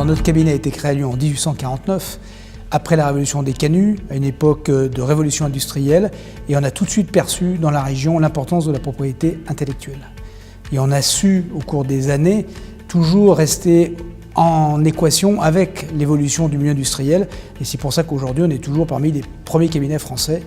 Alors notre cabinet a été créé à Lyon en 1849, après la révolution des canuts, à une époque de révolution industrielle, et on a tout de suite perçu dans la région l'importance de la propriété intellectuelle. Et on a su, au cours des années, toujours rester en équation avec l'évolution du milieu industriel, et c'est pour ça qu'aujourd'hui on est toujours parmi les premiers cabinets français,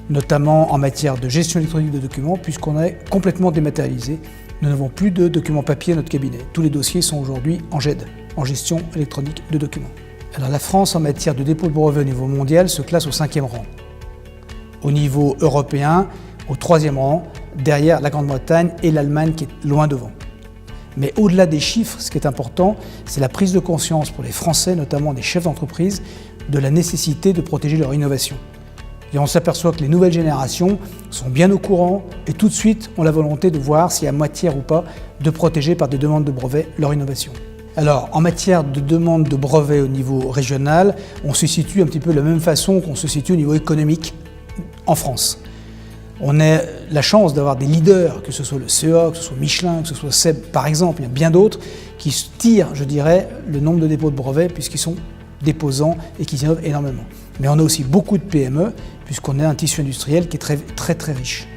notamment en matière de gestion électronique de documents, puisqu'on est complètement dématérialisé. Nous n'avons plus de documents papier à notre cabinet. Tous les dossiers sont aujourd'hui en GED, en gestion électronique de documents. Alors la France, en matière de dépôt de brevets au niveau mondial, se classe au 5e rang. Au niveau européen, au 3e rang, derrière la Grande-Bretagne et l'Allemagne qui est loin devant. Mais au-delà des chiffres, ce qui est important, c'est la prise de conscience pour les Français, notamment des chefs d'entreprise, de la nécessité de protéger leur innovation. Et on s'aperçoit que les nouvelles générations sont bien au courant et tout de suite ont la volonté de voir s'il y a matière ou pas de protéger par des demandes de brevets leur innovation. Alors, en matière de demande de brevets au niveau régional, on se situe un petit peu de la même façon qu'on se situe au niveau économique en France. On a la chance d'avoir des leaders, que ce soit le CEA, que ce soit Michelin, que ce soit SEB par exemple, il y a bien d'autres qui tirent, je dirais, le nombre de dépôts de brevets puisqu'ils sont déposants et qui innovent énormément. Mais on a aussi beaucoup de PME puisqu'on a un tissu industriel qui est très riche.